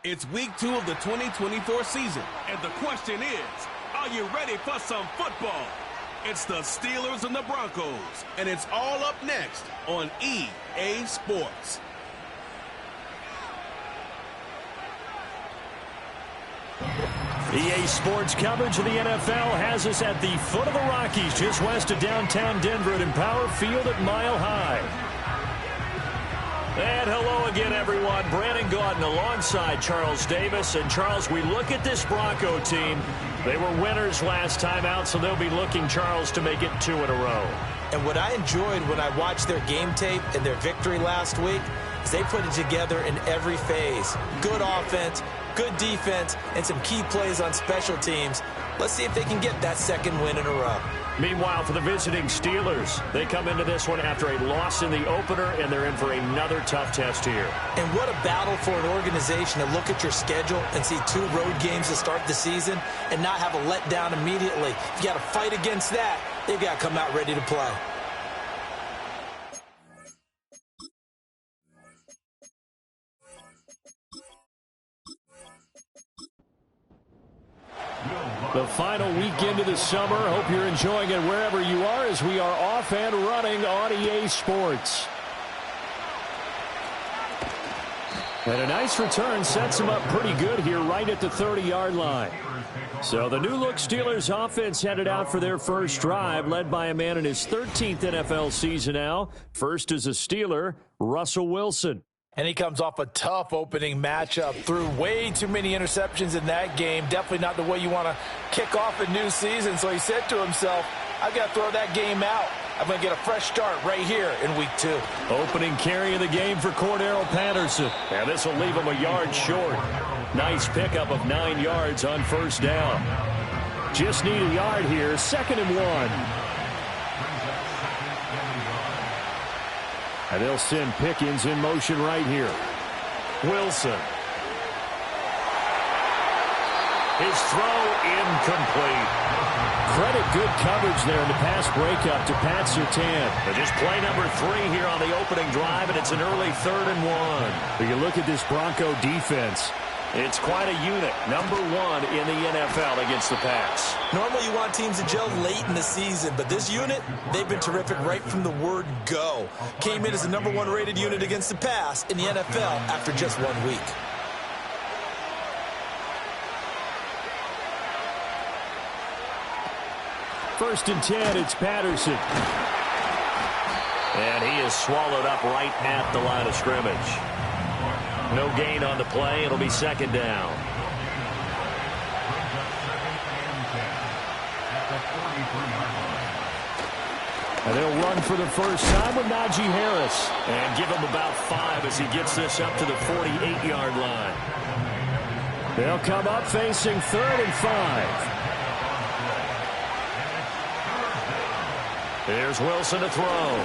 It's week 2 of the 2024 season, and the question is, are you ready for some football? It's the Steelers and the Broncos, and it's all up next on EA Sports. EA Sports coverage of the NFL has us at the foot of the Rockies, just west of downtown Denver at Empower Field at Mile High. And hello again, everyone. Brandon Gaudin alongside Charles Davis. And, Charles, we look at this Bronco team. They were winners last time out, so they'll be looking, Charles, to make it 2 in a row. And what I enjoyed when I watched their game tape and their victory last week is they put it together in every phase. Good offense, good defense, and some key plays on special teams. Let's see if they can get that second win in a row. Meanwhile, for the visiting Steelers, they come into this one after a loss in the opener, and they're in for another tough test here. And what a battle for an organization to look at your schedule and see 2 road games to start the season and not have a letdown immediately. If you got to fight against that, they've got to come out ready to play. The final weekend of the summer. Hope you're enjoying it wherever you are as we are off and running on EA Sports. And a nice return sets them up pretty good here right at the 30-yard line. So the new-look Steelers offense headed out for their first drive, led by a man in his 13th NFL season now. First as a Steeler, Russell Wilson. And he comes off a tough opening matchup. Threw way too many interceptions in that game. Definitely not the way you want to kick off a new season. So he said to himself, I've got to throw that game out. I'm going to get a fresh start right here in week 2. Opening carry of the game for Cordarrelle Patterson. And this will leave him a yard short. Nice pickup of 9 yards on first down. Just need a yard here. 2nd and 1. And they'll send Pickens in motion right here. Wilson. His throw incomplete. Credit good coverage there in the pass breakup to Pat Surtain. Just play number 3 here on the opening drive, and it's an early 3rd and 1. But you look at this Bronco defense. It's quite a unit. Number 1 in the NFL against the pass. Normally you want teams to gel late in the season, but this unit, they've been terrific right from the word go. Came in as the number 1 rated unit against the pass in the NFL after just 1 week. First and 10, it's Patterson. And he is swallowed up right at the line of scrimmage. No gain on the play. It'll be 2nd down. And they'll run for the first time with Najee Harris. And give him about 5 as he gets this up to the 48-yard line. They'll come up facing 3rd and 5. Here's Wilson to throw.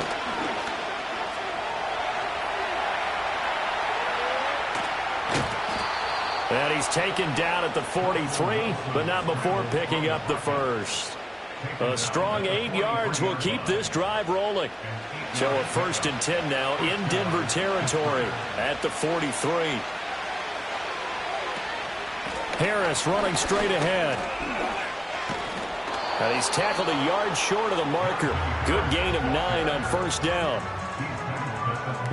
And he's taken down at the 43, but not before picking up the first. A strong 8 yards will keep this drive rolling. So a 1st and 10 now in Denver territory at the 43. Harris running straight ahead. And he's tackled a yard short of the marker. Good gain of 9 on first down.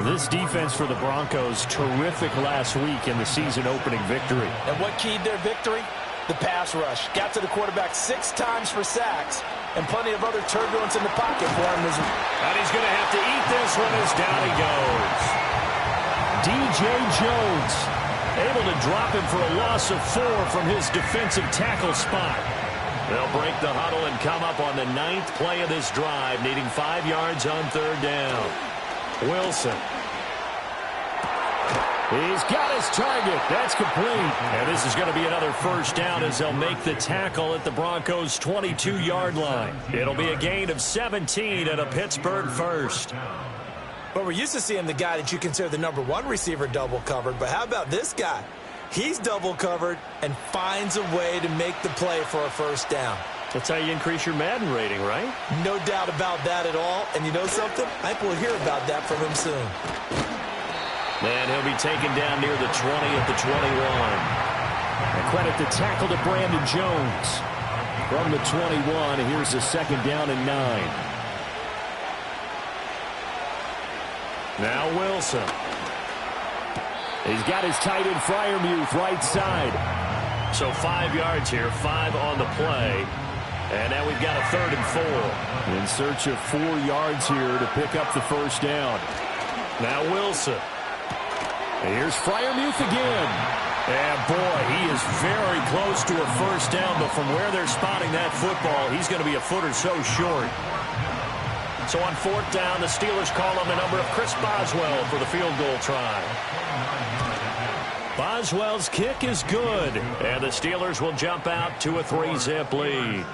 This defense for the Broncos, terrific last week in the season-opening victory. And what keyed their victory? The pass rush. Got to the quarterback 6 times for sacks, and plenty of other turbulence in the pocket for him. And he's going to have to eat this one as down he goes. D.J. Jones able to drop him for a loss of 4 from his defensive tackle spot. They'll break the huddle and come up on the 9th play of this drive, needing 5 yards on 3rd down. Wilson. He's got his target. That's complete. And this is going to be another first down as they'll make the tackle at the Broncos' 22-yard line. It'll be a gain of 17 and a Pittsburgh first. But we're used to seeing the guy that you consider the number 1 receiver double covered. But how about this guy? He's double covered and finds a way to make the play for a first down. That's how you increase your Madden rating, right? No doubt about that at all. And you know something? I think we'll hear about that from him soon. And he'll be taken down near the 20 at the 21. And credit the tackle to Brandon Jones. From the 21, here's the second down and 9. Now Wilson. He's got his tight end Freiermuth right side. So 5 yards here, 5 on the play. And now we've got a 3rd and 4. In search of 4 yards here to pick up the first down. Now Wilson. Here's Freiermuth again. And boy, he is very close to a first down, but from where they're spotting that football, he's going to be a foot or so short. So on 4th down, the Steelers call on the number of Chris Boswell for the field goal try. Boswell's kick is good, and the Steelers will jump out to a 3-zip lead.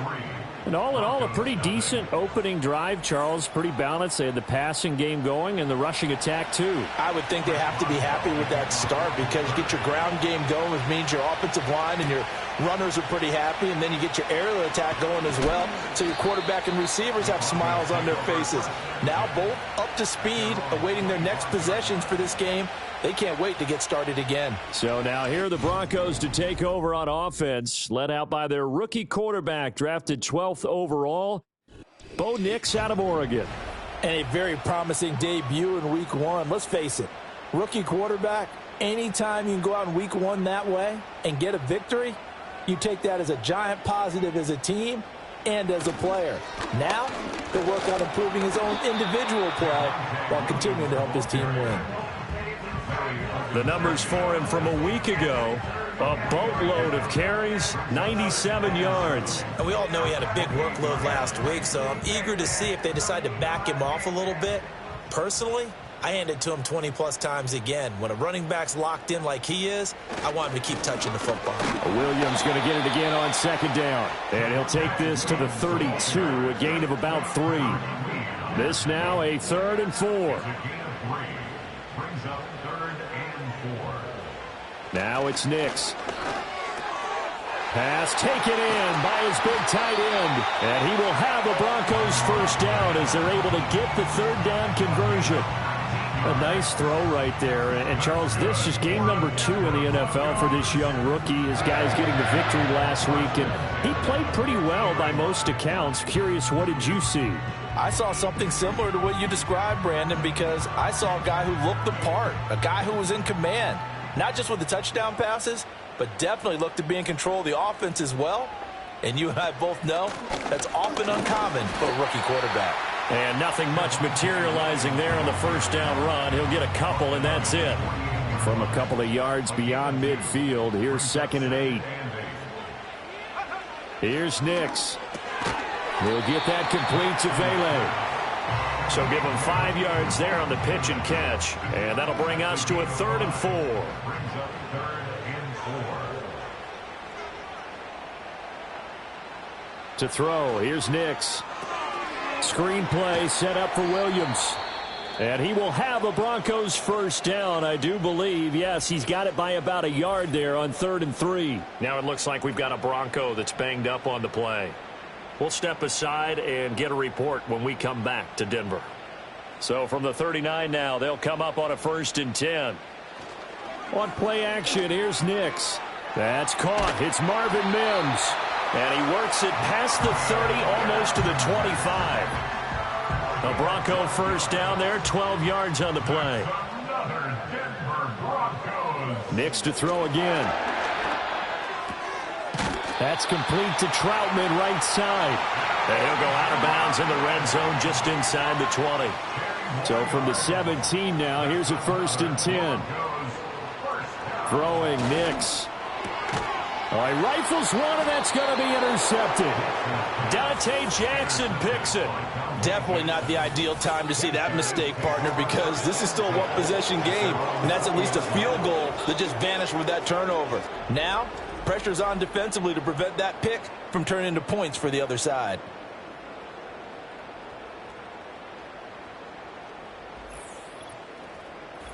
And all in all, a pretty decent opening drive, Charles. Pretty balanced. They had the passing game going and the rushing attack, too. I would think they have to be happy with that start because you get your ground game going, which means your offensive line and your runners are pretty happy, and then you get your aerial attack going as well. So your quarterback and receivers have smiles on their faces. Now both up to speed, awaiting their next possessions for this game. They can't wait to get started again. So now here are the Broncos to take over on offense, led out by their rookie quarterback, drafted 12th overall, Bo Nix out of Oregon. And a very promising debut in Week 1. Let's face it, rookie quarterback, anytime you can go out in Week 1 that way and get a victory, you take that as a giant positive as a team and as a player. Now, he'll work on improving his own individual play while continuing to help his team win. The numbers for him from a week ago, a boatload of carries, 97 yards. And we all know he had a big workload last week, so I'm eager to see if they decide to back him off a little bit. Personally, I hand it to him 20-plus times again. When a running back's locked in like he is, I want him to keep touching the football. Williams going to get it again on 2nd down. And he'll take this to the 32, a gain of about 3. This now a 3rd and 4. Now it's Nix. Pass taken in by his big tight end. And he will have the Broncos first down as they're able to get the 3rd down conversion. A nice throw right there. And Charles, this is game number 2 in the NFL for this young rookie. His guys getting the victory last week. And he played pretty well by most accounts. Curious, what did you see? I saw something similar to what you described, Brandon, because I saw a guy who looked the part, a guy who was in command. Not just with the touchdown passes, but definitely looked to be in control of the offense as well. And you and I both know that's often uncommon for a rookie quarterback. And nothing much materializing there on the first down run. He'll get a couple, and that's it. From a couple of yards beyond midfield, here's 2nd and 8. Here's Nix. He'll get that complete to Vele. So give him 5 yards there on the pitch and catch. And that'll bring us to a 3rd and 4. To throw, here's Nix. Screen play set up for Williams. And he will have a Broncos first down, I do believe. Yes, he's got it by about a yard there on 3rd and 3. Now it looks like we've got a Bronco that's banged up on the play. We'll step aside and get a report when we come back to Denver. So from the 39 now, they'll come up on a 1st and 10. On play action, here's Nix. That's caught. It's Marvin Mims. And he works it past the 30, almost to the 25. A Bronco first down there, 12 yards on the play. Nix to throw again. That's complete to Troutman, right side. And he'll go out of bounds in the red zone just inside the 20. So from the 17 now, here's a 1st and 10. Throwing Nix. Oh, he rifles one, and that's going to be intercepted. Dante Jackson picks it. Definitely not the ideal time to see that mistake, partner, because this is still a one-possession game, and that's at least a field goal that just vanished with that turnover. Now, pressure's on defensively to prevent that pick from turning into points for the other side.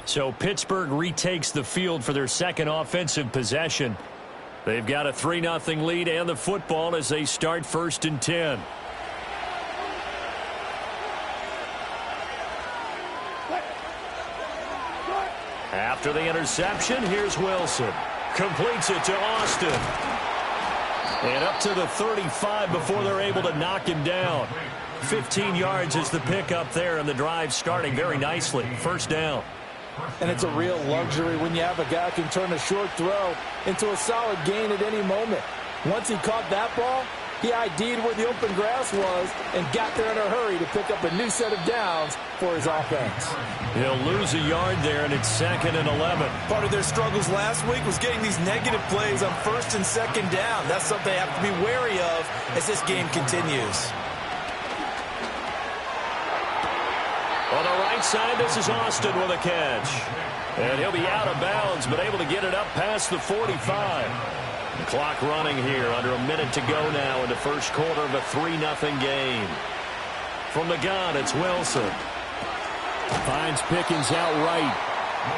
So Pittsburgh retakes the field for their second offensive possession. They've got a 3-0 lead and the football as they start 1st and 10. After the interception, here's Wilson. Completes it to Austin. And up to the 35 before they're able to knock him down. 15 yards is the pickup there, and the drive starting very nicely. First down. And it's a real luxury when you have a guy who can turn a short throw into a solid gain at any moment. Once he caught that ball, he ID'd where the open grass was and got there in a hurry to pick up a new set of downs for his offense. He'll lose a yard there, and it's 2nd and 11. Part of their struggles last week was getting these negative plays on 1st and 2nd down. That's something they have to be wary of as this game continues. On the right side, this is Austin with a catch. And he'll be out of bounds, but able to get it up past the 45. The clock running here, under a minute to go now in the first quarter of a 3-0 game. From the gun, it's Wilson. Finds Pickens out right.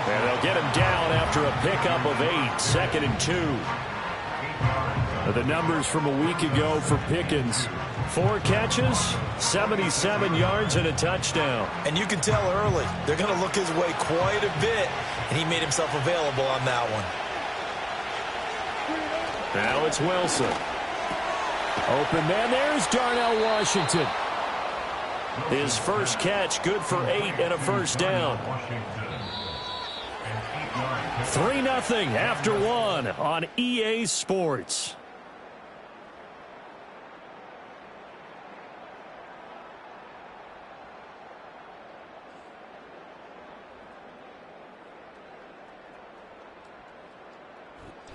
And they'll get him down after a pickup of 8, 2nd and 2. The numbers from a week ago for Pickens. 4 catches, 77 yards, and a touchdown. And you can tell early, they're going to look his way quite a bit, and he made himself available on that one. Now it's Wilson. Open man, there's Darnell Washington. His first catch, good for 8 and a first down. 3-0 after 1 on EA Sports.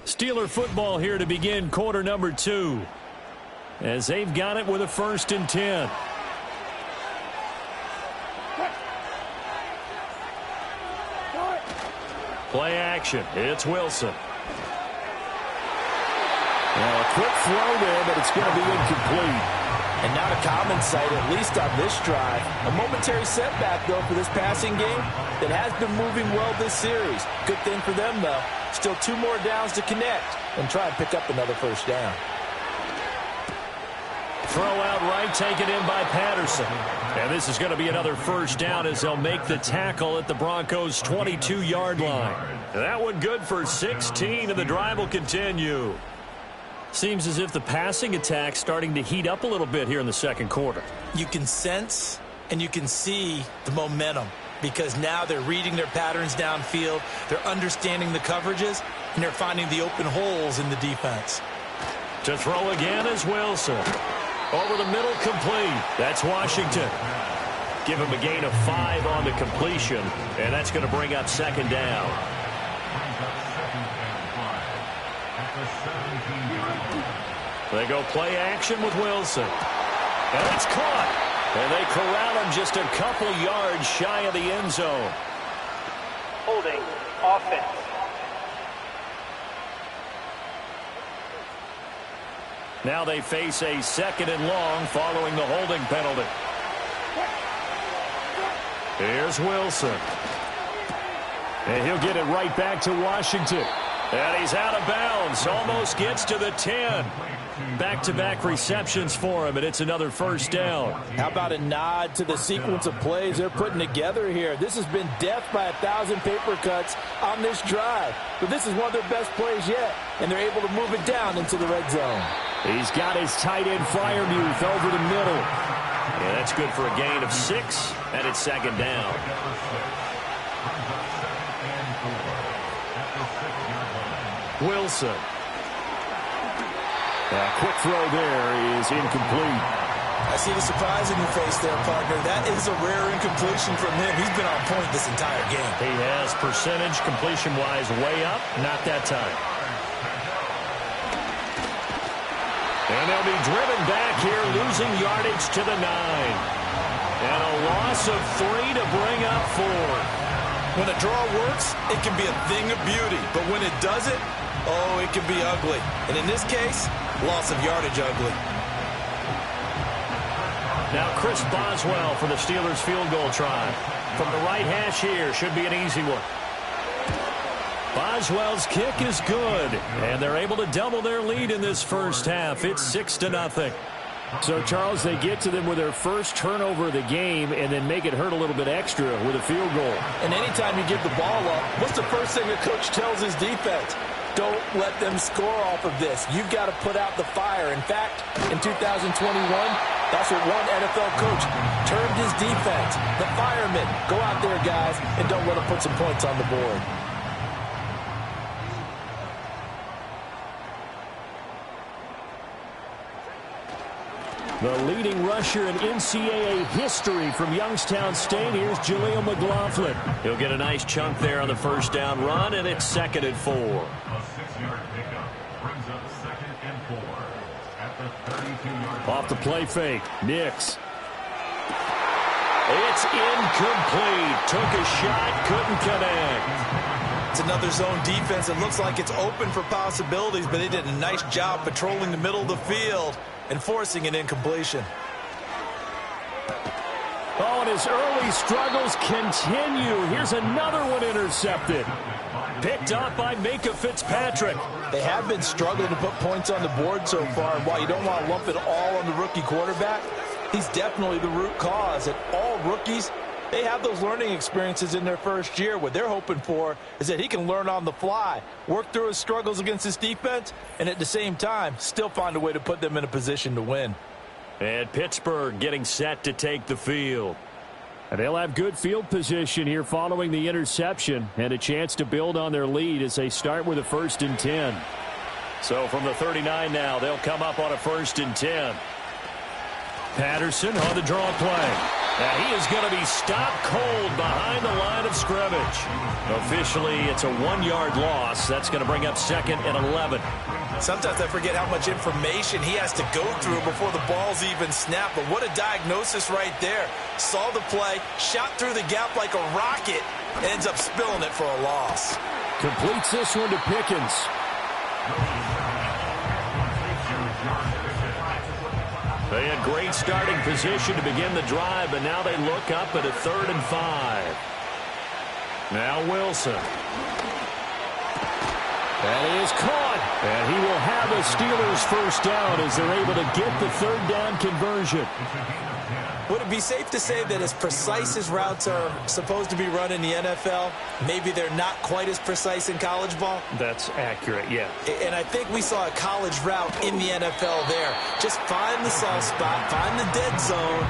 Steeler football here to begin quarter number 2. As they've got it with a 1st and 10. Play action. It's Wilson. Well, a quick throw there, but it's going to be incomplete. And not a common sight, at least on this drive. A momentary setback, though, for this passing game that has been moving well this series. Good thing for them, though. Still 2 more downs to connect and try and pick up another first down. Throw out right, taken in by Patterson. And this is going to be another first down as they'll make the tackle at the Broncos' 22-yard line. That one good for 16, and the drive will continue. Seems as if the passing attack's starting to heat up a little bit here in the second quarter. You can sense and you can see the momentum because now they're reading their patterns downfield, they're understanding the coverages, and they're finding the open holes in the defense. To throw again is Wilson. Over the middle, complete. That's Washington. Give him a gain of 5 on the completion, and that's going to bring up 2nd down. They go play action with Wilson. And it's caught. And they corral him just a couple yards shy of the end zone. Holding offense. Now they face a 2nd and long following the holding penalty. Here's Wilson. And he'll get it right back to Washington. And he's out of bounds. Almost gets to the 10. Back-to-back receptions for him, and it's another first down. How about a nod to the sequence of plays they're putting together here? This has been death by 1,000 paper cuts on this drive. But this is one of their best plays yet, and they're able to move it down into the red zone. He's got his tight end Freiermuth over the middle. Yeah, that's good for a gain of 6, and it's 2nd down. Wilson. Quick throw there is incomplete. I see the surprise in your face there, partner. That is a rare incompletion from him. He's been on point this entire game. He has percentage completion-wise way up. Not that time. And they'll be driven back here, losing yardage to the 9. And a loss of 3 to bring up 4. When a draw works, it can be a thing of beauty. But when it doesn't, oh, it can be ugly. And in this case, loss of yardage ugly. Now Chris Boswell for the Steelers field goal try. From the right hash here, should be an easy one. Boswell's kick is good, and they're able to double their lead in this first half. It's 6-0. So, Charles, they get to them with their first turnover of the game and then make it hurt a little bit extra with a field goal. And anytime you give the ball up, what's the first thing a coach tells his defense? Don't let them score off of this. You've got to put out the fire. In fact, in 2021, that's what one NFL coach termed his defense. The firemen. Go out there, guys, and don't let them put some points on the board. The leading rusher in NCAA history from Youngstown State. Here's Jaleel McLaughlin. He'll get a nice chunk there on the first down run, and it's 2nd and 4. A 6-yard pickup brings up 2nd and 4 at the 32-yard line. Off the play fake. Nix. It's incomplete. Took a shot, couldn't connect. It's another zone defense. It looks like it's open for possibilities, but they did a nice job patrolling the middle of the field and forcing an incompletion. Oh, and his early struggles continue. Here's another one intercepted. Picked up by Minka Fitzpatrick. They have been struggling to put points on the board so far, and while you don't want to lump it all on the rookie quarterback, he's definitely the root cause. And all rookies, they have those learning experiences in their first year. What they're hoping for is that he can learn on the fly, work through his struggles against his defense, and at the same time, still find a way to put them in a position to win. And Pittsburgh getting set to take the field. And they'll have good field position here following the interception and a chance to build on their lead as they start with a 1st and 10. So from the 39 now, they'll come up on a 1st and 10. Patterson on the draw play. And he is going to be stopped cold behind the line of scrimmage. Officially, it's a 1-yard loss. That's going to bring up 2nd and 11. Sometimes I forget how much information he has to go through before the ball's even snapped. But what a diagnosis right there. Saw the play, shot through the gap like a rocket, and ends up spilling it for a loss. Completes this one to Pickens. They had great starting position to begin the drive, but now they look up at a 3rd and 5. Now Wilson. That is caught. And he will have a Steelers 1st down as they're able to get the 3rd down conversion. Would it be safe to say that as precise as routes are supposed to be run in the NFL, maybe they're not quite as precise in college ball? That's accurate, yeah. And I think we saw a college route in the NFL there. Just find the soft spot, find the dead zone,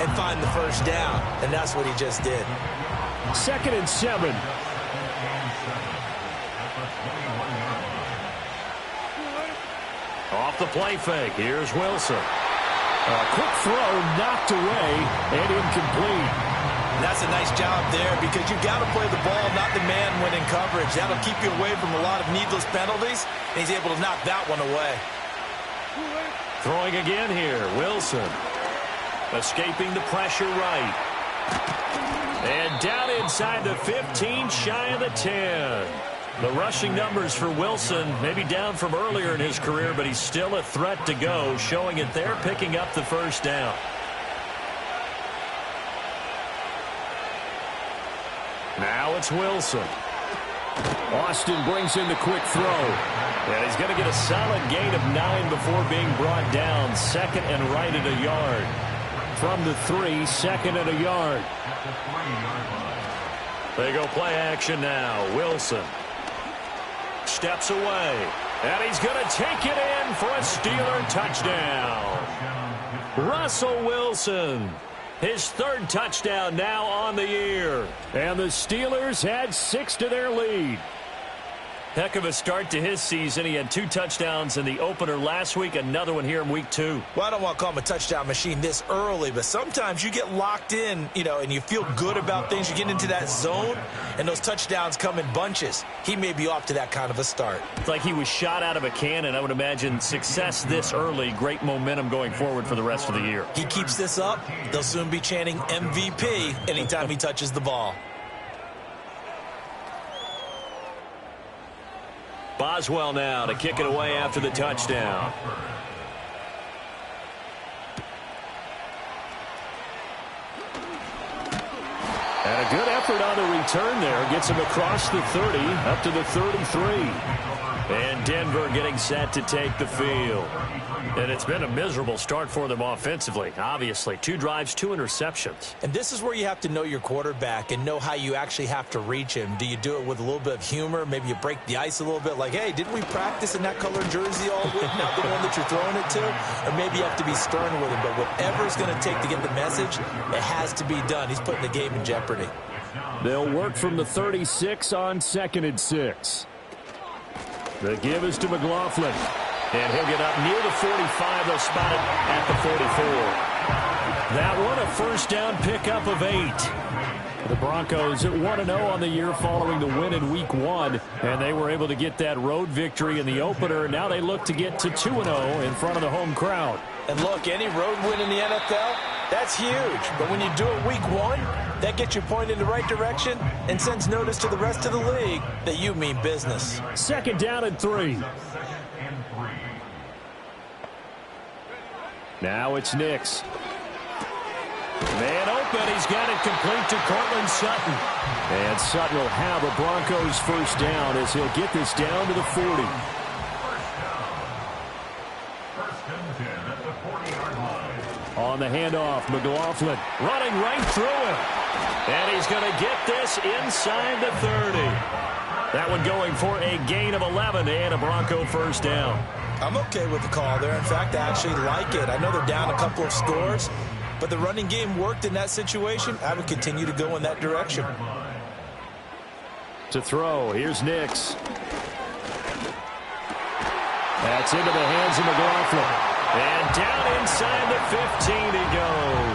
and find the 1st down. And that's what he just did. 2nd and 7. Off the play fake. Here's Wilson. A quick throw knocked away and incomplete. That's a nice job there because you've got to play the ball, not the man when in coverage. That'll keep you away from a lot of needless penalties, and he's able to knock that one away. Throwing again here. Wilson. Escaping the pressure right. And down inside the 15, shy of the 10. The rushing numbers for Wilson maybe down from earlier in his career, but he's still a threat to go, showing it there, picking up the 1st down. Now it's Wilson. Austin brings in the quick throw. And he's going to get a solid gain of 9 before being brought down. 2nd and right at a yard. From the 3, 2nd and a yard. They go play action now. Wilson steps away. And he's going to take it in for a Steeler touchdown. Russell Wilson. His 3rd touchdown now on the year. And the Steelers had 6 to their lead. Heck of a start to his season. He had 2 touchdowns in the opener last week, another one here in week 2. Well, I don't want to call him a touchdown machine this early, but sometimes you get locked in, and you feel good about things. You get into that zone, and those touchdowns come in bunches. He may be off to that kind of a start. It's like he was shot out of a cannon. I would imagine success this early, great momentum going forward for the rest of the year. He keeps this up, they'll soon be chanting MVP anytime he touches the ball. Boswell now to kick it away after the touchdown. And a good effort on the return there. Gets him across the 30, up to the 33. And Denver getting set to take the field. And it's been a miserable start for them offensively, obviously. 2 drives, 2 interceptions. And this is where you have to know your quarterback and know how you actually have to reach him. Do you do it with a little bit of humor? Maybe you break the ice a little bit, like, hey, didn't we practice in that colored jersey all week, not the one that you're throwing it to? Or maybe you have to be stern with him. But whatever it's going to take to get the message, it has to be done. He's putting the game in jeopardy. They'll work from the 36 on 2nd and 6. The give is to McLaughlin. And he'll get up near the 45. They'll spot it at the 44. That one a first down pickup of 8. The Broncos at 1-0 on the year following the win in Week 1. And they were able to get that road victory in the opener. Now they look to get to 2-0 in front of the home crowd. And look, any road win in the NFL, that's huge. But when you do it Week 1, that gets you pointed in the right direction and sends notice to the rest of the league that you mean business. 2nd down and 3. Now it's Nix. Man open. He's got it complete to Cortland Sutton. And Sutton will have a Broncos first down as he'll get this down to the 40. On the handoff, McLaughlin running right through him. And he's going to get this inside the 30. That one going for a gain of 11 and a Bronco first down. I'm okay with the call there. In fact, I actually like it. I know they're down a couple of scores, but the running game worked in that situation. I would continue to go in that direction. To throw, here's Nix. That's into the hands of McLaughlin. And down inside the 15 he goes.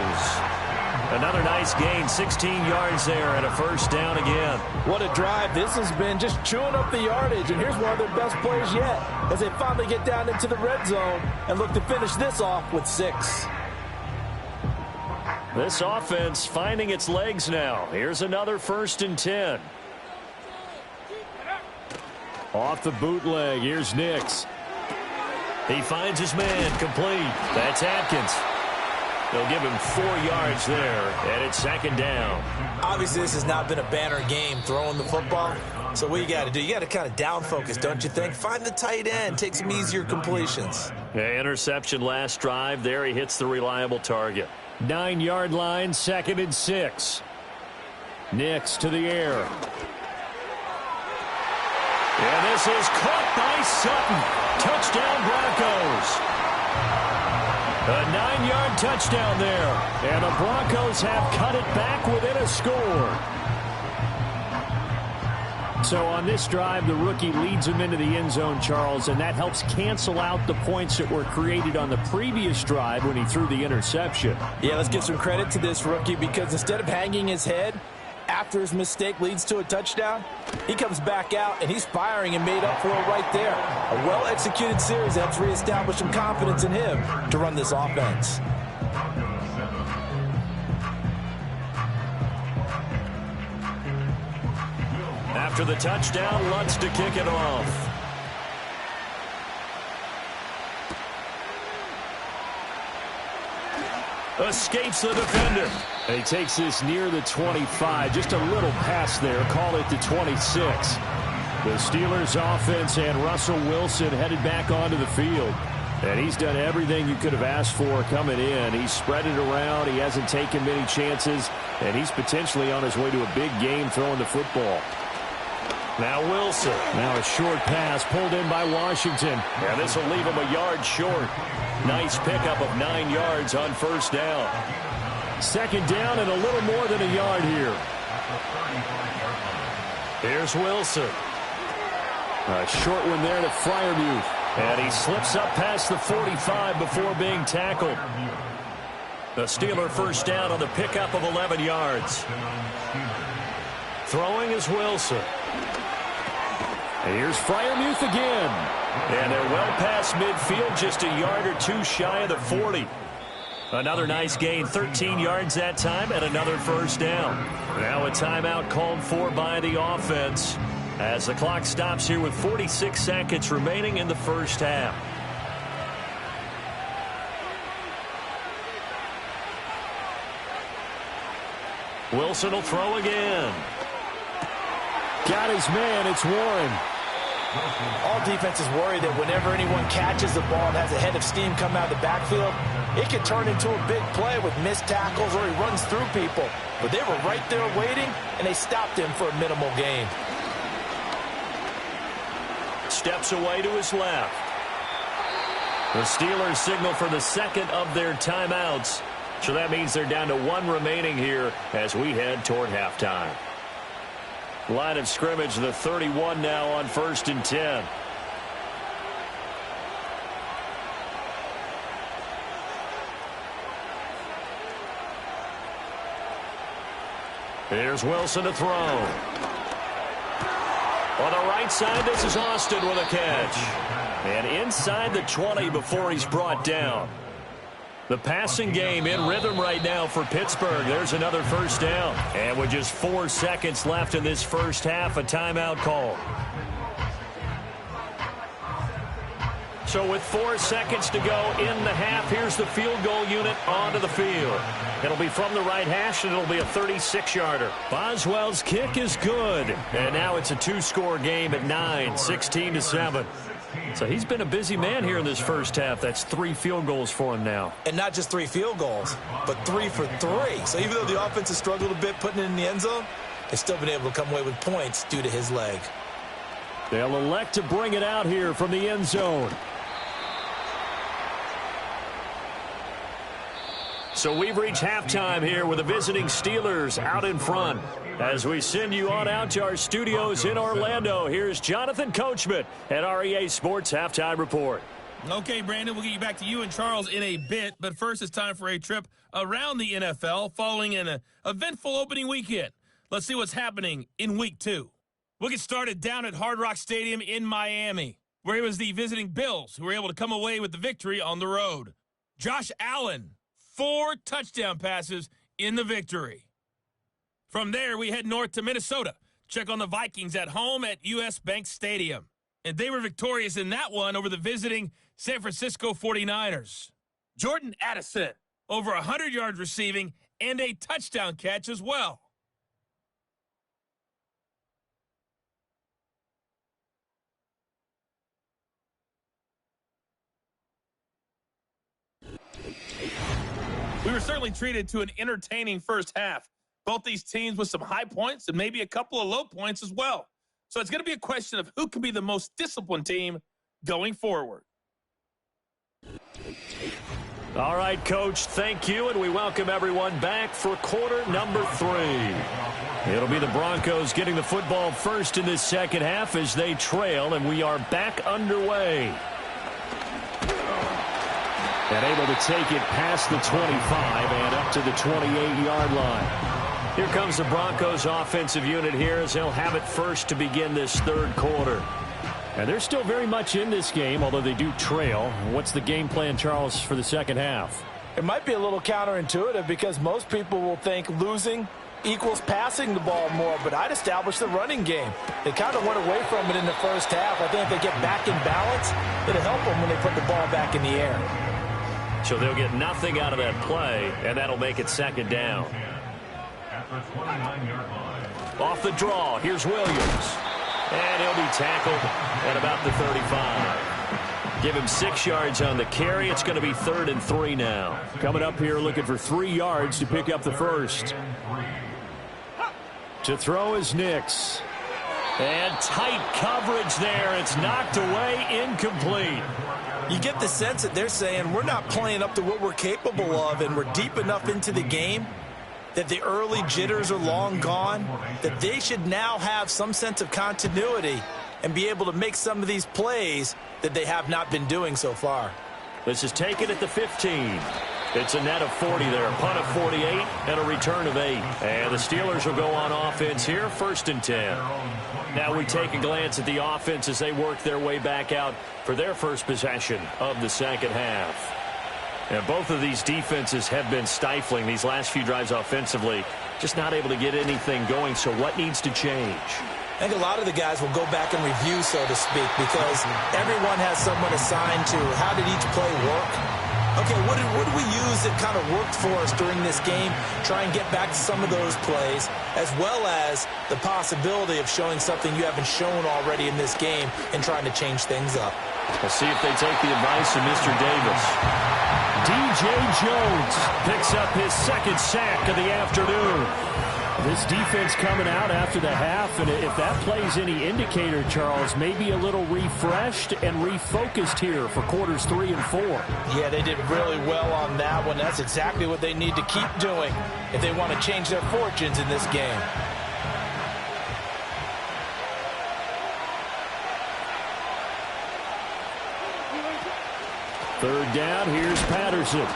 Another nice gain, 16 yards there and a first down again. What a drive. This has been just chewing up the yardage, and here's one of their best plays yet as they finally get down into the red zone and look to finish this off with 6. This offense finding its legs now. Here's another 1st and 10. Off the bootleg, here's Nix. He finds his man complete. That's Atkins. They'll give him 4 yards there, and it's 2nd down. Obviously, this has not been a banner game throwing the football. So what you got to do, you got to kind of down focus, don't you think? Find the tight end, take some easier completions. Yeah, interception last drive. There he hits the reliable target. 9-yard line, 2nd and 6. Nix to the air. And this is caught by Sutton. Touchdown Broncos. A 9-yard touchdown there. And the Broncos have cut it back within a score. So on this drive, the rookie leads him into the end zone, Charles, and that helps cancel out the points that were created on the previous drive when he threw the interception. Yeah, let's give some credit to this rookie because instead of hanging his head after his mistake leads to a touchdown, he comes back out and he's firing and made up for it right there. A well-executed series helps reestablish some confidence in him to run this offense. After the touchdown, Lutz to kick it off. Escapes the defender. And he takes this near the 25. Just a little pass there. Call it the 26. The Steelers offense and Russell Wilson headed back onto the field. And he's done everything you could have asked for coming in. He's spread it around. He hasn't taken many chances. And he's potentially on his way to a big game throwing the football. Now Wilson. Now a short pass pulled in by Washington. Yeah, this will leave him a yard short. Nice pickup of 9 yards on first down. 2nd down and a little more than a yard here. Here's Wilson. A short one there to Freiermuth. And he slips up past the 45 before being tackled. The Steeler first down on the pickup of 11 yards. Throwing is Wilson. And here's Freiermuth again. And they're well past midfield, just a yard or two shy of the 40. Another nice gain, 13 yards that time, and another first down. Now a timeout called for by the offense as the clock stops here with 46 seconds remaining in the first half. Wilson will throw again. Got his man. It's Warren. All defenses worry that whenever anyone catches the ball and has a head of steam come out of the backfield, it can turn into a big play with missed tackles or he runs through people. But they were right there waiting, and they stopped him for a minimal gain. Steps away to his left. The Steelers signal for the second of their timeouts. So that means they're down to one remaining here as we head toward halftime. Line of scrimmage, the 31 now on 1st and 10. Here's Wilson to throw. On the right side, this is Austin with a catch. And inside the 20 before he's brought down. The passing game in rhythm right now for Pittsburgh. There's another first down. And with just 4 seconds left in this first half, a timeout call. So with 4 seconds to go in the half, here's the field goal unit onto the field. It'll be from the right hash, and it'll be a 36-yarder. Boswell's kick is good. And now it's a 2-score game at 9, 16-7. So he's been a busy man here in this first half. That's 3 field goals for him now. And not just 3 field goals, but 3 for 3. So even though the offense has struggled a bit putting it in the end zone, they've still been able to come away with points due to his leg. They'll elect to bring it out here from the end zone. So we've reached halftime here with the visiting Steelers out in front. As we send you on out to our studios in Orlando, here's Jonathan Coachman at REA Sports Halftime Report. Okay, Brandon, we'll get you back to you and Charles in a bit. But first, it's time for a trip around the NFL following an eventful opening weekend. Let's see what's happening in Week 2. We'll get started down at Hard Rock Stadium in Miami, where it was the visiting Bills who were able to come away with the victory on the road. Josh Allen, 4 touchdown passes in the victory. From there, we head north to Minnesota. Check on the Vikings at home at US Bank Stadium. And they were victorious in that one over the visiting San Francisco 49ers. Jordan Addison, over 100 yards receiving and a touchdown catch as well. We were certainly treated to an entertaining first half. Both these teams with some high points and maybe a couple of low points as well. So it's going to be a question of who can be the most disciplined team going forward. All right, Coach, thank you, and we welcome everyone back for quarter number 3. It'll be the Broncos getting the football first in this second half as they trail, and we are back underway. And able to take it past the 25 and up to the 28-yard line. Here comes the Broncos offensive unit here as they'll have it first to begin this third quarter. And they're still very much in this game, although they do trail. What's the game plan, Charles, for the second half? It might be a little counterintuitive because most people will think losing equals passing the ball more, but I'd establish the running game. They kind of went away from it in the first half. I think if they get back in balance, it'll help them when they put the ball back in the air. So they'll get nothing out of that play, and that'll make it second down. Off the draw, here's Williams. And he'll be tackled at about the 35. Give him 6 yards on the carry. It's going to be 3rd and 3 now. Coming up here looking for 3 yards to pick up the first. To throw is Nix. And tight coverage there. It's knocked away, incomplete. You get the sense that they're saying we're not playing up to what we're capable of, and we're deep enough into the game that the early jitters are long gone, that they should now have some sense of continuity and be able to make some of these plays that they have not been doing so far. This is taken at the 15. It's a net of 40 there, a punt of 48 and a return of 8. And the Steelers will go on offense here, 1st and 10. Now we take a glance at the offense as they work their way back out for their first possession of the second half. And both of these defenses have been stifling these last few drives offensively, just not able to get anything going. So what needs to change? I think a lot of the guys will go back and review, so to speak, because everyone has someone assigned to how did each play work. A okay, what did we use that kind of worked for us during this game? Try and get back to some of those plays, as well as the possibility of showing something you haven't shown already in this game and trying to change things up. We'll see if they take the advice of Mr. Davis. DJ Jones picks up his second sack of the afternoon. This defense coming out after the half, and if that plays any indicator, Charles, maybe a little refreshed and refocused here for quarters 3 and 4. Yeah, they did really well on that one. That's exactly what they need to keep doing if they want to change their fortunes in this game. Third down, here's Patterson.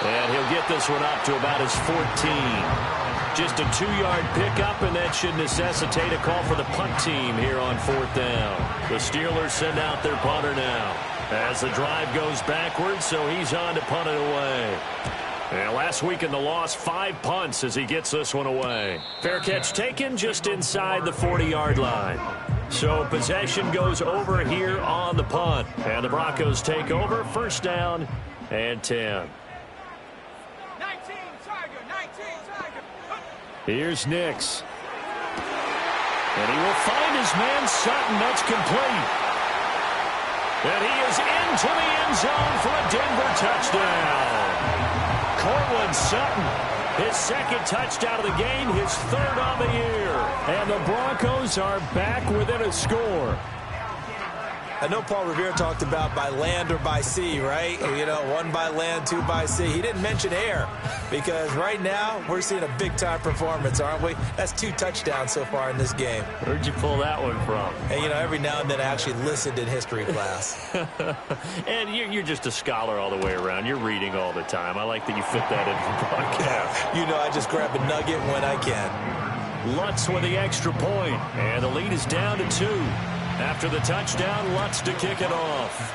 And he'll get this one up to about his 14. Just a 2-yard pickup, and that should necessitate a call for the punt team here on 4th down. The Steelers send out their punter now as the drive goes backwards, so he's on to punt it away. And last week in the loss, 5 punts as he gets this one away. Fair catch taken just inside the 40-yard line. So possession goes over here on the punt. And the Broncos take over, 1st down and 10. Here's Nix. And he will find his man Sutton. That's complete. And he is into the end zone for a Denver touchdown. Cortland Sutton, his second touchdown of the game, his 3rd on the year. And the Broncos are back within a score. I know Paul Revere talked about by land or by sea, right? You know, 1 by land, 2 by sea. He didn't mention air because right now we're seeing a big-time performance, aren't we? That's 2 touchdowns so far in this game. Where'd you pull that one from? And, you know, every now and then I actually listened in history class. And you're just a scholar all the way around. You're reading all the time. I like that you fit that into the podcast. You know, I just grab a nugget when I can. Lutz with the extra point, and the lead is down to 2. After the touchdown, Lutz to kick it off.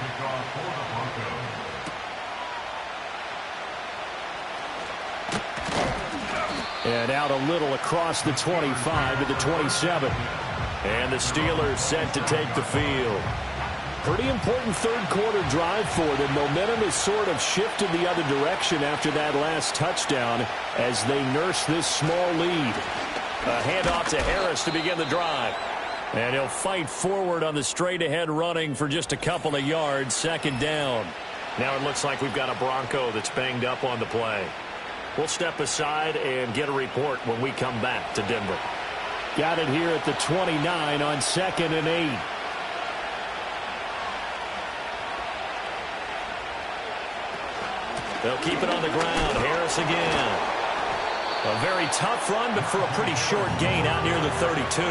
And out a little across the 25 to the 27. And the Steelers set to take the field. Pretty important 3rd quarter drive for them. Momentum has sort of shifted the other direction after that last touchdown as they nurse this small lead. A handoff to Harris to begin the drive. And he'll fight forward on the straight-ahead running for just a couple of yards. 2nd down. Now it looks like we've got a Bronco that's banged up on the play. We'll step aside and get a report when we come back to Denver. Got it here at the 29 on 2nd and 8. They'll keep it on the ground. Harris again. A very tough run, but for a pretty short gain out near the 32.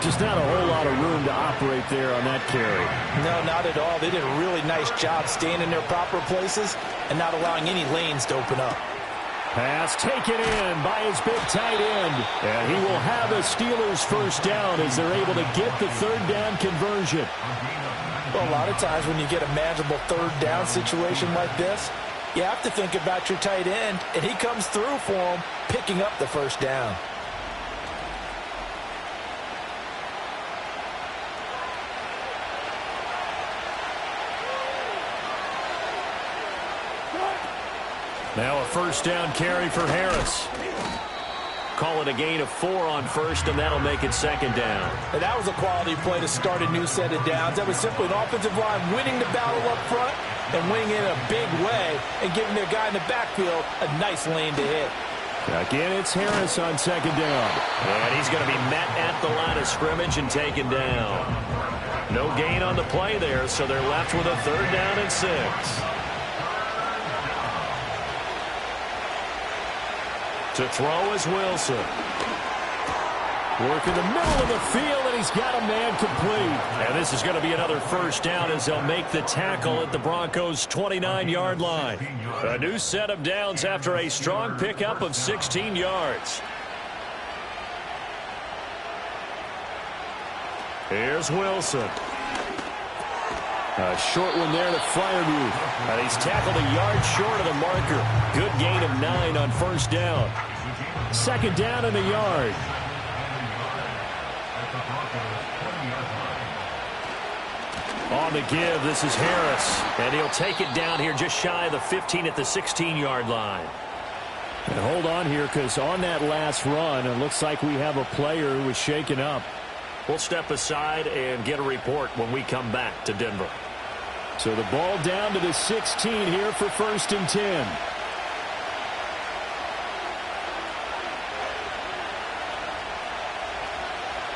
Just not a whole lot of room to operate there on that carry. No, not at all. They did a really nice job staying in their proper places and not allowing any lanes to open up. Pass taken in by his big tight end. And he will have a Steelers 1st down as they're able to get the 3rd down conversion. Well, a lot of times when you get a manageable 3rd down situation like this, you have to think about your tight end, and he comes through for him, picking up the 1st down. Now a 1st down carry for Harris. Call it a gain of 4 on 1st, and that'll make it 2nd down. And that was a quality play to start a new set of downs. That was simply an offensive line winning the battle up front and winning in a big way and giving their guy in the backfield a nice lane to hit. Again, it's Harris on 2nd down. And he's going to be met at the line of scrimmage and taken down. No gain on the play there, so they're left with a 3rd down and 6. To throw is Wilson. Work in the middle of the field, and he's got a man complete. And this is going to be another 1st down as they'll make the tackle at the Broncos' 29-yard line. A new set of downs after a strong pickup of 16 yards. Here's Wilson. A short one there to Fryermuth. And he's tackled a yard short of the marker. Good gain of 9 on 1st down. 2nd down and a yard. On the give, this is Harris. And he'll take it down here just shy of the 15 at the 16-yard line. And hold on here, because on that last run, it looks like we have a player who was shaken up. We'll step aside and get a report when we come back to Denver. So the ball down to the 16 here for 1st and 10.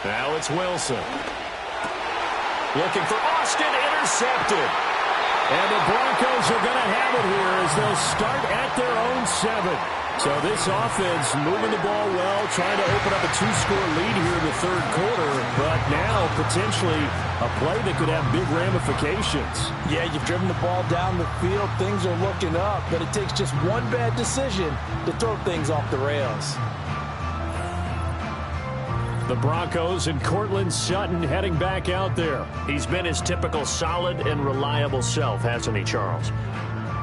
Now it's Wilson. Looking for Austin, intercepted. And the Broncos are going to have it here as they'll start at their own 7. So this offense moving the ball well, trying to open up a 2-score lead here in the 3rd quarter, but now potentially a play that could have big ramifications. Yeah, you've driven the ball down the field. Things are looking up, but it takes just one bad decision to throw things off the rails. The Broncos and Cortland Sutton heading back out there. He's been his typical solid and reliable self, hasn't he, Charles?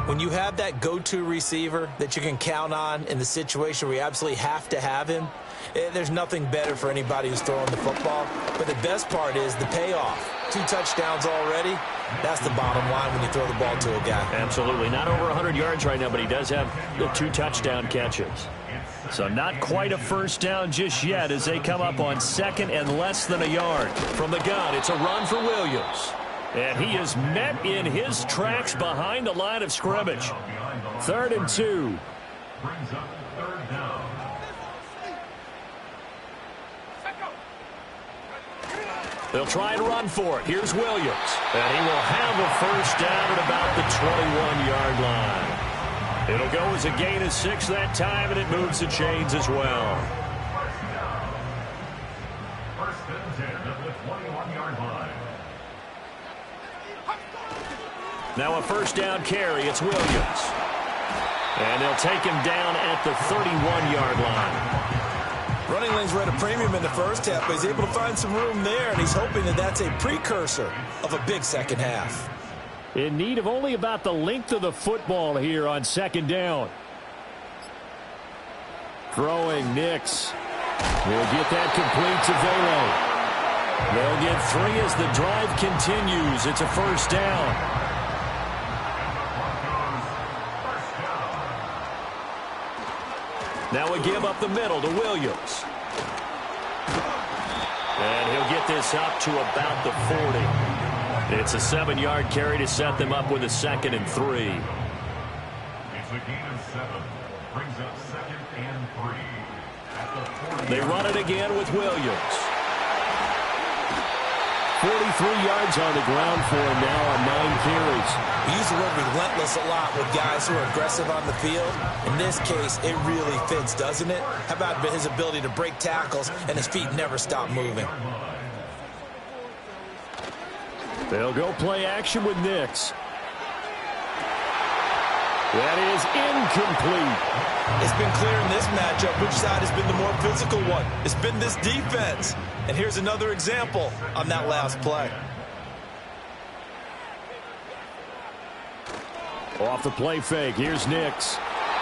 When you have that go-to receiver that you can count on in the situation where you absolutely have to have him, there's nothing better for anybody who's throwing the football. But the best part is the payoff. 2 touchdowns already. That's the bottom line when you throw the ball to a guy. Absolutely. Not over 100 yards right now, but he does have the 2 touchdown catches. So not quite a first down just yet as they come up on 2nd and less than a yard. From the gun, it's a run for Williams. And he is met in his tracks behind the line of scrimmage. 3rd and 2. Brings up 3rd down. They'll try and run for it. Here's Williams. And he will have a first down at about the 21-yard line. It'll go as a gain of 6 that time, and it moves the chains as well. First and 10 at the 21-yard line. Now a first down carry. It's Williams. And they'll take him down at the 31-yard line. Running lanes were at a premium in the first half, but he's able to find some room there, and he's hoping that that's a precursor of a big second half. In need of only about the length of the football here on 2nd down. Throwing Nix. He'll get that complete to Velo. They'll get 3 as the drive continues. It's a first down. Now a give up the middle to Williams. And he'll get this up to about the 40. It's a 7-yard carry to set them up with a 2nd and 3. It's a gain of 7. Brings up 2nd and 3. At the 40. They run it again with Williams. 43 yards on the ground for him now on 9 carries. We use the word relentless a lot with guys who are aggressive on the field. In this case, it really fits, doesn't it? How about his ability to break tackles and his feet never stop moving? They'll go play action with Nix. That is incomplete. It's been clear in this matchup which side has been the more physical one. It's been this defense. And here's another example on that last play. Off the play fake, here's Nix.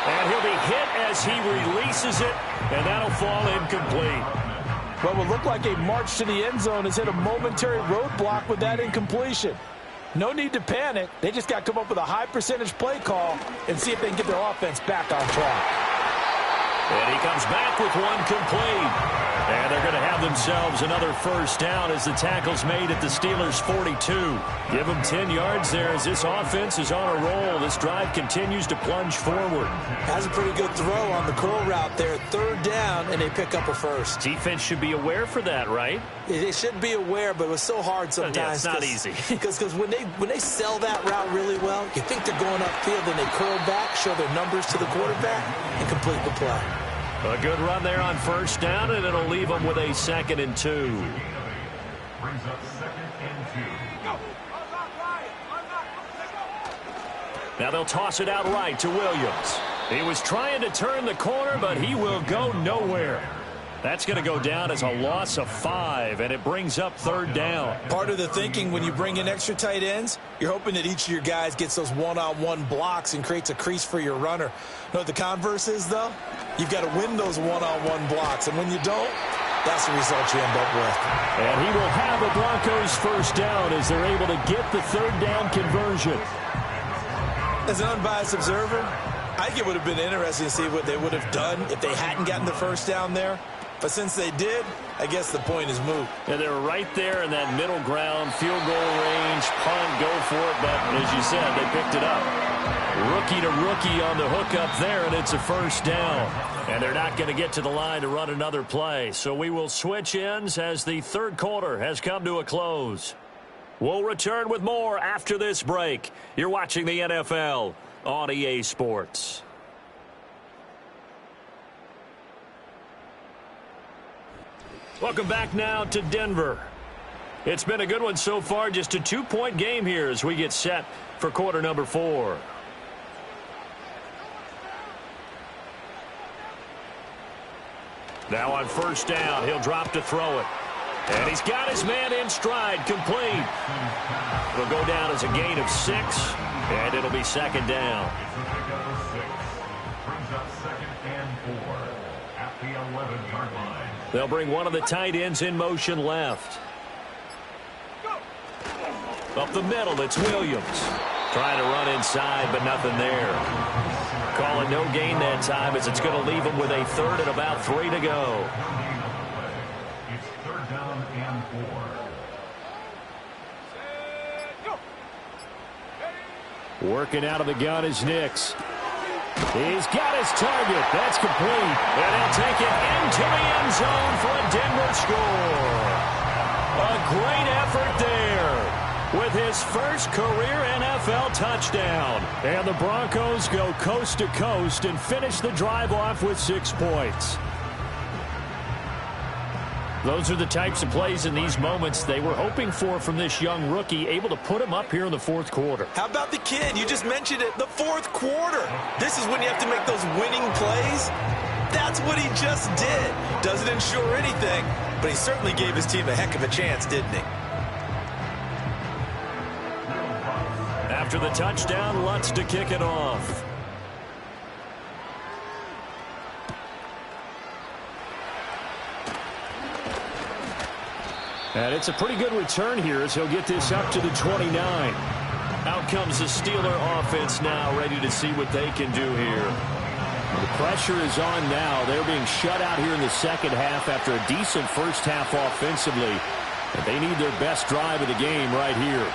And he'll be hit as he releases it, and that'll fall incomplete. What would look like a march to the end zone has hit a momentary roadblock with that incompletion. No need to panic. They just got to come up with a high percentage play call and see if they can get their offense back on track. And he comes back with one complete. And they're going to have themselves another first down as the tackle's made at the Steelers' 42. Give them 10 yards there as this offense is on a roll. This drive continues to plunge forward. Has a pretty good throw on the curl route there. 3rd down, and they pick up a first. Defense should be aware for that, right? They should be aware, but it was so hard sometimes. Yeah, it's not easy. Because when they sell that route really well, you think they're going upfield, and they curl back, show their numbers to the quarterback, and complete the play. A good run there on first down, and it'll leave them with a 2nd and 2. Brings up 2nd and 2. Now they'll toss it out right to Williams. He was trying to turn the corner, but he will go nowhere. That's going to go down as a loss of 5, and it brings up 3rd down. Part of the thinking when you bring in extra tight ends, you're hoping that each of your guys gets those one-on-one blocks and creates a crease for your runner. You know what the converse is, though? You've got to win those one-on-one blocks, and when you don't, That's the result you end up with. And he will have a Broncos first down as they're able to get the third down conversion. As an unbiased observer, I think it would have been interesting to see what they would have done if they hadn't gotten the first down there. But since they did, I guess the point is moot. Yeah, they were right there in that middle ground, field goal range, punt, go for it. But as you said, they picked it up. Rookie to rookie on the hook up there, and it's a first down. And they're not going to get to the line to run another play. So we will switch ends as the third quarter has come to a close. We'll return with more after this break. You're watching the NFL on EA Sports. Welcome back now to Denver. It's been a good one so far, just a 2-point game here as we get set for quarter number 4. Now on first down, he'll drop to throw it. And he's got his man in stride, complete. It'll go down as a gain of 6, and it'll be second down. Brings up 2nd and 4 at the 11-yard line. They'll bring one of the tight ends in motion left. Up the middle, it's Williams. Trying to run inside, but nothing there. Calling no gain that time as it's going to leave him with a third and about 3 to go. It's 3rd down and 4. Working out of the gun is Nix. He's got his target. That's complete. And he'll take it into the end zone for a Denver score. A great effort there with his first career NFL touchdown. And the Broncos go coast to coast and finish the drive off with 6 points. Those are the types of plays in these moments they were hoping for from this young rookie, able to put him up here in the fourth quarter. How about the kid? You just mentioned it. The fourth quarter. This is when you have to make those winning plays. That's what he just did. Doesn't ensure anything, but he certainly gave his team a heck of a chance, didn't he? After the touchdown, Lutz to kick it off. And it's a pretty good return here as he'll get this up to the 29. Out comes the Steeler offense now, ready to see what they can do here. The pressure is on now. They're being shut out here in the second half after a decent first half offensively. And they need their best drive of the game right here.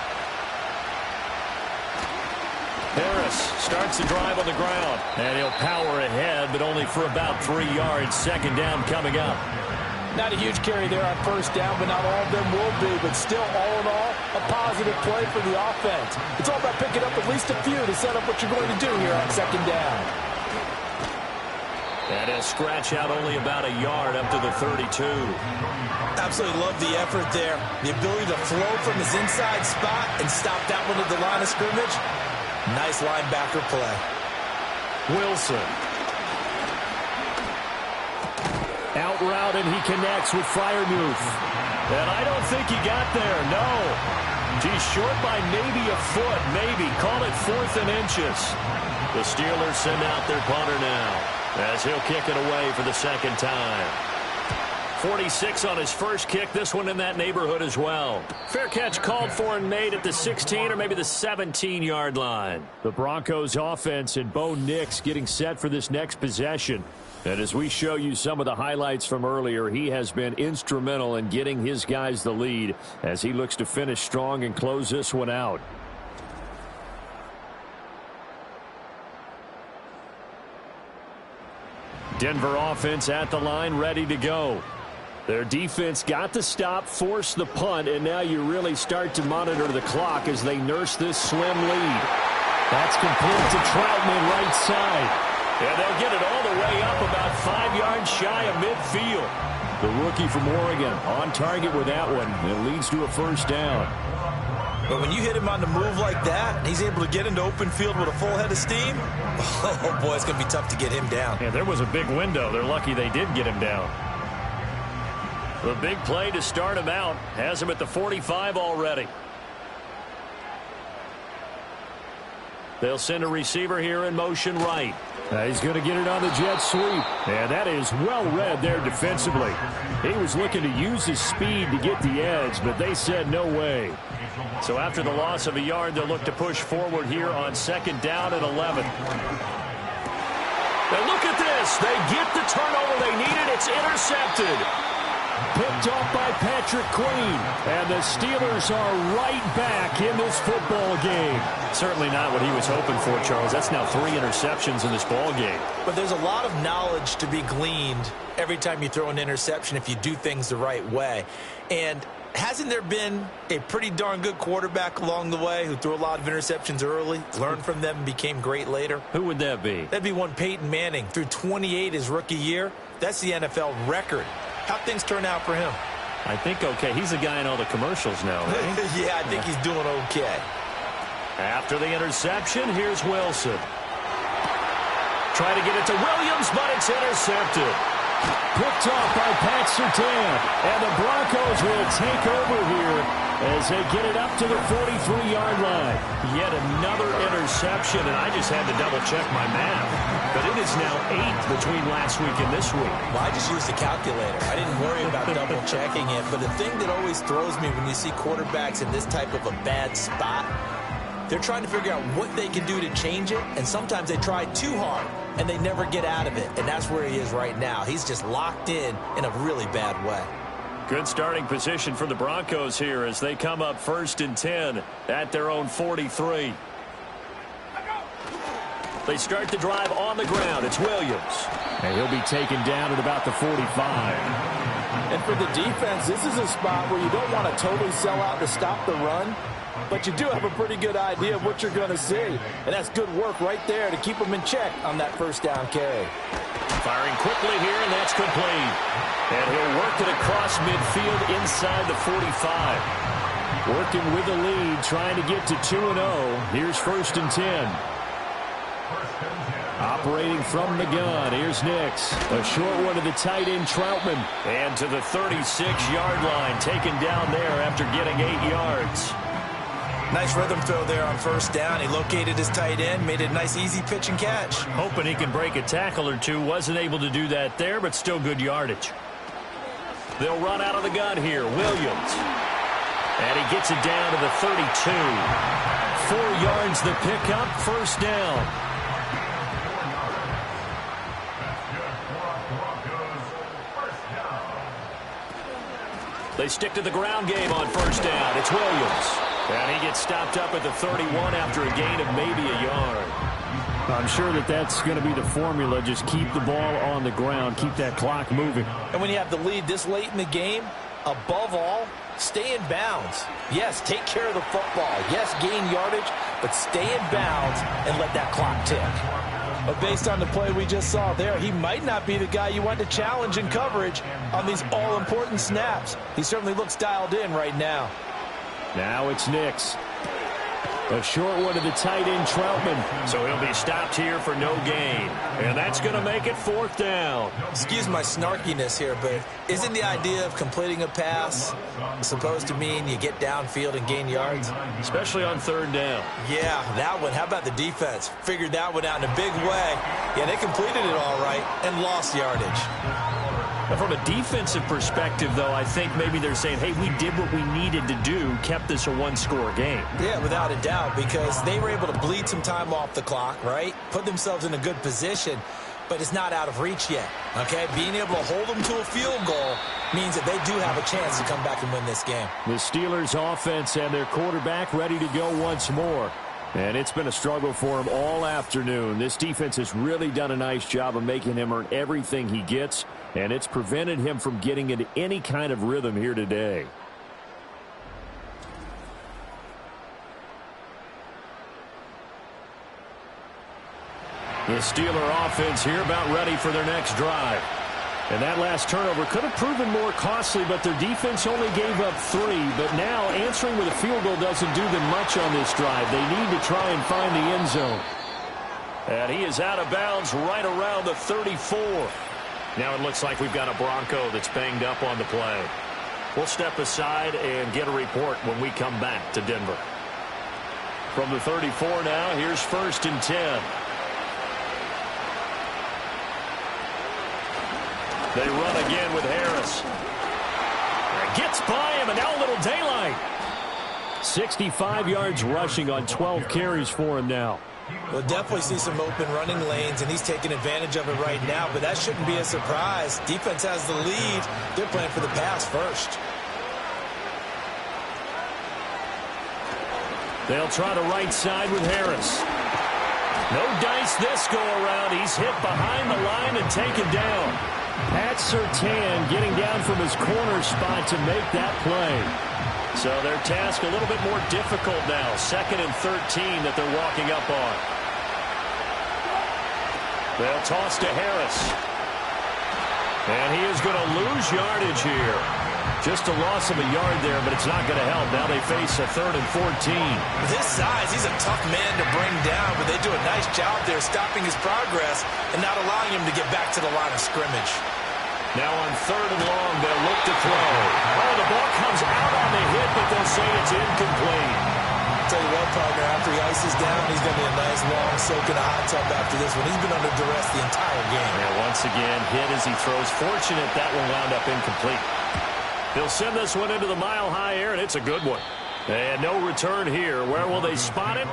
Harris starts the drive on the ground. And he'll power ahead, but only for about 3 yards. Second down coming up. Not a huge carry there on first down, but not all of them will be. But still, all in all, a positive play for the offense. It's all about picking up at least a few to set up what you're going to do here on second down. And he'll scratch out only about a yard up to the 32. Absolutely love the effort there. The ability to flow from his inside spot and stop that one at the line of scrimmage. Nice linebacker play. Wilson. Out route, and he connects with Freiermuth. And I don't think he got there, no. He's short by maybe a foot, maybe. Call it 4th and inches. The Steelers send out their punter now as he'll kick it away for the second time. 46 on his first kick, this one in that neighborhood as well. Fair catch called for and made at the 16 or maybe the 17-yard line. The Broncos offense and Bo Nix getting set for this next possession. And as we show you some of the highlights from earlier, he has been instrumental in getting his guys the lead as he looks to finish strong and close this one out. Denver offense at the line, ready to go. Their defense got the stop, forced the punt, and now you really start to monitor the clock as they nurse this slim lead. That's complete to Troutman right side. And they'll get it all the way up about 5 yards shy of midfield. The rookie from Oregon on target with that one. It leads to a first down. But when you hit him on the move like that, and he's able to get into open field with a full head of steam, oh boy, it's going to be tough to get him down. Yeah, there was a big window. They're lucky they did get him down. The big play to start him out has him at the 45 already. They'll send a receiver here in motion right. He's going to get it on the jet sweep. And that is well read there defensively. He was looking to use his speed to get the edge, but they said no way. So after the loss of a yard, they'll look to push forward here on 2nd down and 11. And look at this. They get the turnover they needed. It's intercepted. Picked off by Patrick Queen. And the Steelers are right back in this football game. Certainly not what he was hoping for, Charles. That's now 3 interceptions in this ball game. But there's a lot of knowledge to be gleaned every time you throw an interception if you do things the right way. And hasn't there been a pretty darn good quarterback along the way who threw a lot of interceptions early, learned from them, and became great later? Who would that be? That'd be one Peyton Manning. Threw 28 his rookie year. That's the NFL record. How'd things turn out for him? I think okay. He's a guy in all the commercials now, right? Yeah, I think he's doing okay. After the interception, here's Wilson. Trying to get it to Williams, but it's intercepted. Picked off by Pat Surtain. And the Broncos will take over here as they get it up to the 43-yard line. Yet another interception, and I just had to double-check my math. But it is now 8 between last week and this week. Well, I just used the calculator. I didn't worry about double-checking it. But the thing that always throws me when you see quarterbacks in this type of a bad spot, they're trying to figure out what they can do to change it, and sometimes they try too hard, and they never get out of it. And that's where he is right now. He's just locked in a really bad way. Good starting position for the Broncos here as they come up 1st and 10 at their own 43. They start the drive on the ground. It's Williams. And he'll be taken down at about the 45. And for the defense, this is a spot where you don't want to totally sell out to stop the run, but you do have a pretty good idea of what you're going to see. And that's good work right there to keep them in check on that 1st down carry. Firing quickly here, and that's complete. And he'll work it across midfield inside the 45. Working with the lead, trying to get to 2-0. Here's 1st and 10. Operating from the gun, here's Nix. A short one to the tight end, Troutman. And to the 36-yard line, taken down there after getting 8 yards. Nice rhythm throw there on 1st down. He located his tight end, made it a nice, easy pitch and catch. Hoping he can break a tackle or two. Wasn't able to do that there, but still good yardage. They'll run out of the gun here. Williams. And he gets it down to the 32. 4 yards the pickup, 1st down. They stick to the ground game on 1st down. It's Williams. And he gets stopped up at the 31 after a gain of maybe a yard. I'm sure that's going to be the formula. Just keep the ball on the ground. Keep that clock moving. And when you have the lead this late in the game, above all, stay in bounds. Yes, take care of the football. Yes, gain yardage, but stay in bounds and let that clock tick. But based on the play we just saw there, he might not be the guy you want to challenge in coverage on these all-important snaps. He certainly looks dialed in right now. Now it's Nix. A short one to the tight end, Troutman. So he'll be stopped here for no gain. And that's going to make it 4th down. Excuse my snarkiness here, but isn't the idea of completing a pass supposed to mean you get downfield and gain yards? Especially on 3rd down. Yeah, that one. How about the defense? Figured that one out in a big way. Yeah, they completed it all right and lost yardage. Now, from a defensive perspective, though, I think maybe they're saying, hey, we did what we needed to do, kept this a 1-score game. Yeah, without a doubt, because they were able to bleed some time off the clock, right? Put themselves in a good position, but it's not out of reach yet, okay? Being able to hold them to a field goal means that they do have a chance to come back and win this game. The Steelers offense and their quarterback ready to go once more. And it's been a struggle for him all afternoon. This defense has really done a nice job of making him earn everything he gets, and it's prevented him from getting into any kind of rhythm here today. The Steeler offense here about ready for their next drive. And that last turnover could have proven more costly, but their defense only gave up 3. But now answering with a field goal doesn't do them much on this drive. They need to try and find the end zone. And he is out of bounds right around the 34. Now it looks like we've got a Bronco that's banged up on the play. We'll step aside and get a report when we come back to Denver. From the 34 now, here's 1st and 10. They run again with Harris. Gets by him, and now a little daylight. 65 yards rushing on 12 carries for him now. We'll definitely see some open running lanes, and he's taking advantage of it right now, but that shouldn't be a surprise. Defense has the lead. They're playing for the pass first. They'll try the right side with Harris. No dice this go-around. He's hit behind the line and taken down. Pat Surtain getting down from his corner spot to make that play. So their task a little bit more difficult now. 2nd and 13 that they're walking up on. They'll toss to Harris. And he is going to lose yardage here. Just a loss of a yard there, but it's not going to help. Now they face a 3rd and 14. With his size, he's a tough man to bring down, but they do a nice job there stopping his progress and not allowing him to get back to the line of scrimmage. Now on 3rd and long, they'll look to throw. Oh, the ball comes out on the hit, but they'll say it's incomplete. I'll tell you what, partner, after he ices down, he's going to be a nice long soak in a hot tub after this one. He's been under duress the entire game. Yeah, once again, hit as he throws. Fortunate that one wound up incomplete. They'll send this one into the mile-high air, and it's a good one. And no return here. Where will they spot it?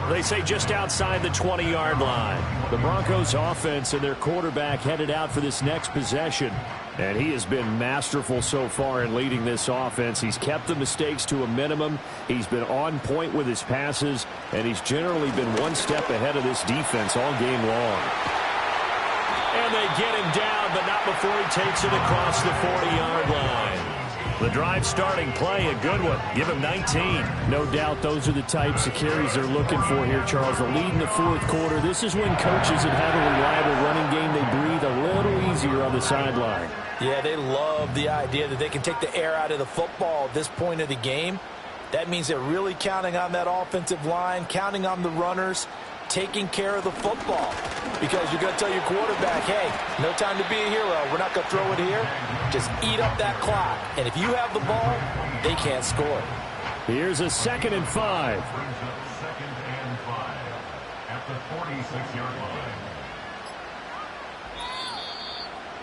They say just outside the 20-yard line. The Broncos offense and their quarterback headed out for this next possession. And he has been masterful so far in leading this offense. He's kept the mistakes to a minimum. He's been on point with his passes. And he's generally been one step ahead of this defense all game long. And they get him down, but not before he takes it across the 40-yard line. The drive starting play, a good one. Give him 19. No doubt those are the types of carries they're looking for here, Charles. The lead in the 4th quarter. This is when coaches that have a reliable running game, they breathe a little easier on the sideline. Yeah, they love the idea that they can take the air out of the football at this point of the game. That means they're really counting on that offensive line, counting on the runners, taking care of the football. Because you're going to tell your quarterback, hey, no time to be a hero. We're not going to throw it here. Just eat up that clock. And if you have the ball, they can't score. Here's a 2nd and 5. Brings up 2nd and 5 at the 46-yard line.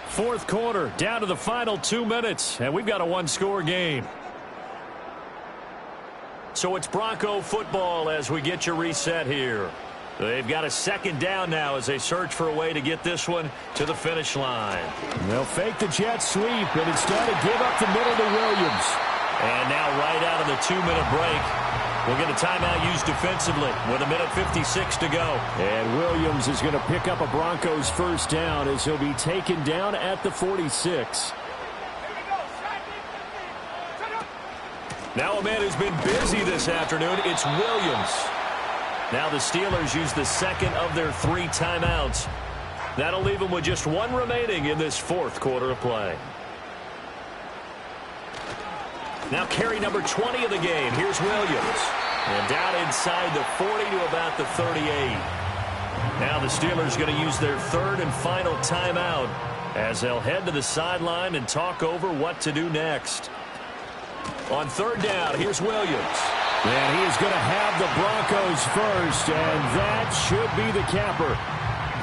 4th quarter, down to the final 2 minutes, and we've got a one-score game. So it's Bronco football as we get you reset here. They've got a 2nd down now as they search for a way to get this one to the finish line. They'll fake the jet sweep and instead give up the middle to Williams. And now right out of the 2-minute break, we'll get a timeout used defensively with 1:56 to go. And Williams is going to pick up a Broncos 1st down as he'll be taken down at the 46. Now a man who's been busy this afternoon, it's Williams. Now the Steelers use the 2nd of their 3 timeouts. That'll leave them with just 1 remaining in this 4th quarter of play. Now carry number 20 of the game. Here's Williams. And down inside the 40 to about the 38. Now the Steelers going to use their 3rd and final timeout as they'll head to the sideline and talk over what to do next. On 3rd down, here's Williams. And he is going to have the Broncos first, and that should be the capper.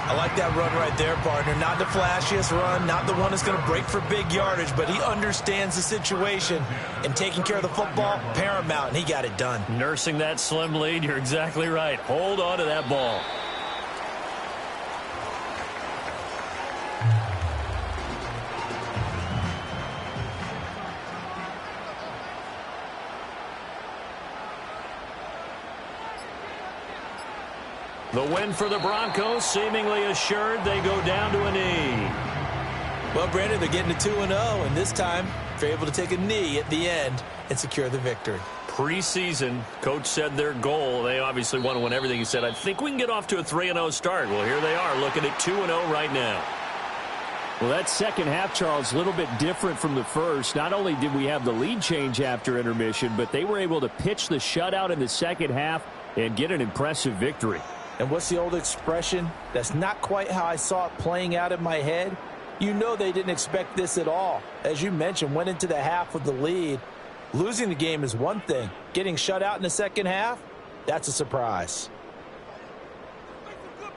I like that run right there, partner. Not the flashiest run, not the one that's going to break for big yardage, but he understands the situation, and taking care of the football, paramount, and he got it done. Nursing that slim lead, you're exactly right. Hold on to that ball. The win for the Broncos, seemingly assured. They go down to a knee. Well, Brandon, they're getting to 2-0, and this time they're able to take a knee at the end and secure the victory. Preseason, coach said their goal, they obviously want to win everything. He said, I think we can get off to a 3-0 start. Well, here they are looking at 2-0 right now. Well, that 2nd half, Charles, a little bit different from the first. Not only did we have the lead change after intermission, but they were able to pitch the shutout in the 2nd half and get an impressive victory. And what's the old expression? That's not quite how I saw it playing out in my head. You know they didn't expect this at all. As you mentioned, went into the half with the lead. Losing the game is one thing. Getting shut out in the 2nd half, that's a surprise.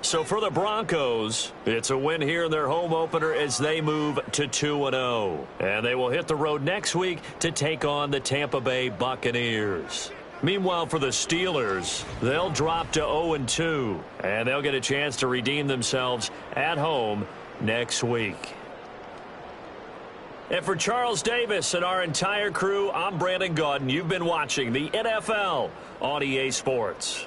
So for the Broncos, it's a win here in their home opener as they move to 2-0. And they will hit the road next week to take on the Tampa Bay Buccaneers. Meanwhile, for the Steelers, they'll drop to 0-2, and they'll get a chance to redeem themselves at home next week. And for Charles Davis and our entire crew, I'm Brandon Gaudin. You've been watching the NFL on EA Sports.